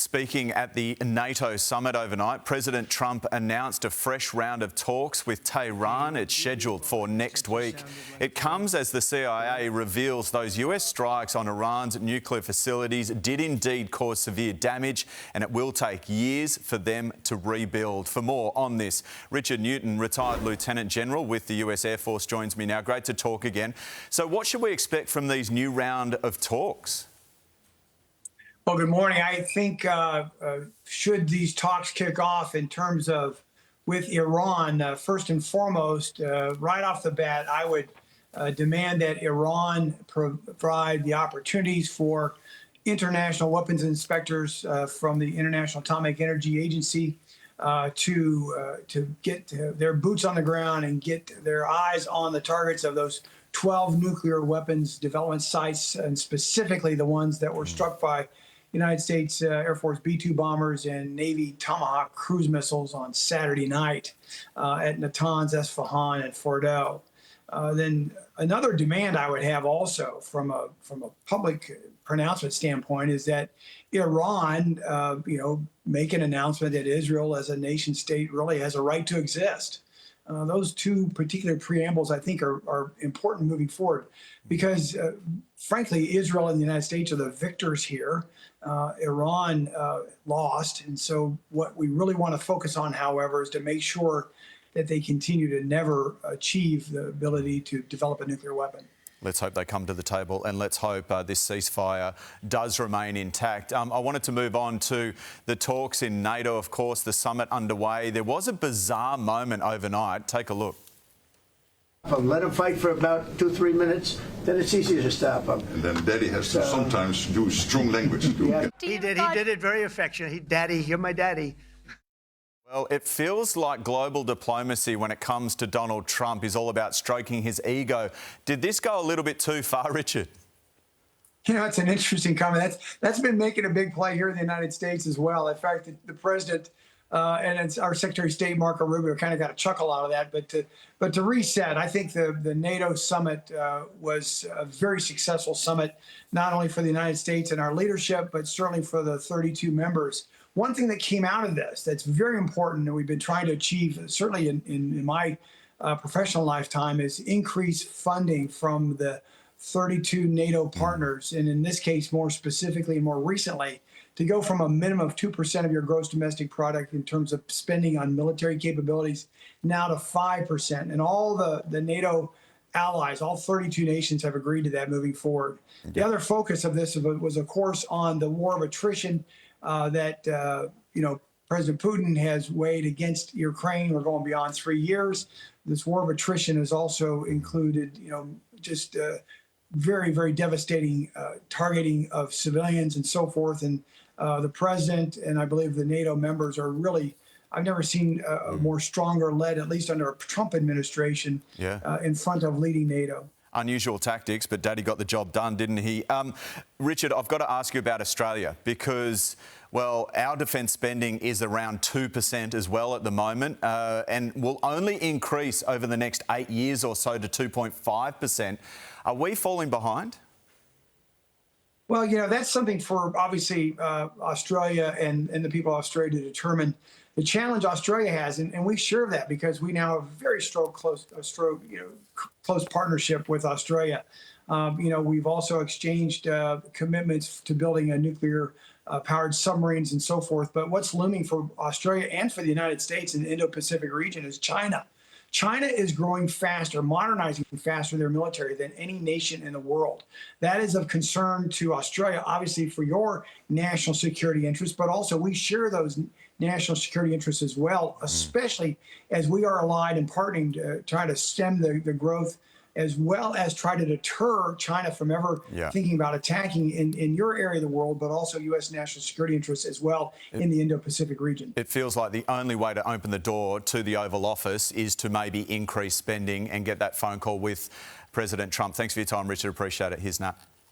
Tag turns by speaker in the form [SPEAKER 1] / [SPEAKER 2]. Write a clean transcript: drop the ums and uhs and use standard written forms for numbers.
[SPEAKER 1] Speaking at the NATO summit overnight, President Trump announced a fresh round of talks with Tehran. It's scheduled for next week. It comes as the CIA reveals those US strikes on Iran's nuclear facilities did indeed cause severe damage, and it will take years for them to rebuild. For more on this, Richard Newton, retired Lieutenant General with the US Air Force, joins me now. Great to talk again. So what should we expect from these new round of talks?
[SPEAKER 2] Well, good morning. I think should these talks kick off in terms of with Iran, first and foremost, right off the bat, I would demand that Iran provide the opportunities for international weapons inspectors from the International Atomic Energy Agency to get their boots on the ground and get their eyes on the targets of those 12 nuclear weapons development sites, and specifically the ones that were struck by United States Air Force B-2 bombers and Navy Tomahawk cruise missiles on Saturday night at Natanz, Esfahan, and Fordo. Then another demand I would have also from a public pronouncement standpoint is that Iran, make an announcement that Israel as a nation state really has a right to exist. Those two particular preambles, I think, are important moving forward because, frankly, Israel and the United States are the victors here. Iran lost. And so what we really want to focus on, however, is to make sure that they continue to never achieve the ability to develop a nuclear weapon.
[SPEAKER 1] Let's hope they come to the table, and let's hope this ceasefire does remain intact. I wanted to move on to the talks in NATO, of course, the summit underway. There was a bizarre moment overnight. Take a look.
[SPEAKER 3] Let him fight for about 2-3 minutes, then it's easier to stop him.
[SPEAKER 4] And then Daddy has to sometimes do strong language.
[SPEAKER 3] Yeah. He did it very affectionate. Daddy, you're my daddy.
[SPEAKER 1] Well, it feels like global diplomacy when it comes to Donald Trump is all about stroking his ego. Did this go a little bit too far, Richard?
[SPEAKER 2] It's an interesting comment. That's been making a big play here in the United States as well. In fact, the president and it's our Secretary of State, Marco Rubio, kind of got a chuckle out of that. But to reset, I think the NATO summit was a very successful summit, not only for the United States and our leadership, but certainly for the 32 members. One thing that came out of this that's very important and we've been trying to achieve, certainly in my professional lifetime, is increased funding from the 32 NATO partners, and in this case, more specifically and more recently, to go from a minimum of 2% of your gross domestic product in terms of spending on military capabilities now to 5%. And all the NATO allies, all 32 nations have agreed to that moving forward. Okay. The other focus of this was, of course, on the war of attrition that President Putin has weighed against Ukraine. We're going beyond 3 years. This war of attrition has also included, just very, very devastating targeting of civilians and so forth. And the president and I believe the NATO members are really, I've never seen a more stronger led, at least under a Trump administration, in front of leading NATO.
[SPEAKER 1] Unusual tactics, but Daddy got the job done, didn't he? Richard, I've got to ask you about Australia because, well, our defence spending is around 2% as well at the moment and will only increase over the next 8 years or so to 2.5%. Are we falling behind?
[SPEAKER 2] Well, that's something for, obviously, Australia and the people of Australia to determine. The challenge Australia has, and we share that because we now have a very close partnership with Australia. We've also exchanged commitments to building a nuclear powered submarines and so forth. But what's looming for Australia and for the United States in the Indo-Pacific region is China. China is growing faster, modernizing faster their military than any nation in the world. That is of concern to Australia, obviously, for your national security interests, but also we share those national security interests as well, especially as we are allied and partnering to try to stem the growth, as well as try to deter China from ever thinking about attacking in your area of the world, but also U.S. national security interests as well in the Indo-Pacific region. It
[SPEAKER 1] feels like the only way to open the door to the Oval Office is to maybe increase spending and get that phone call with President Trump. Thanks for your time, Richard. Appreciate it. Here's Nat.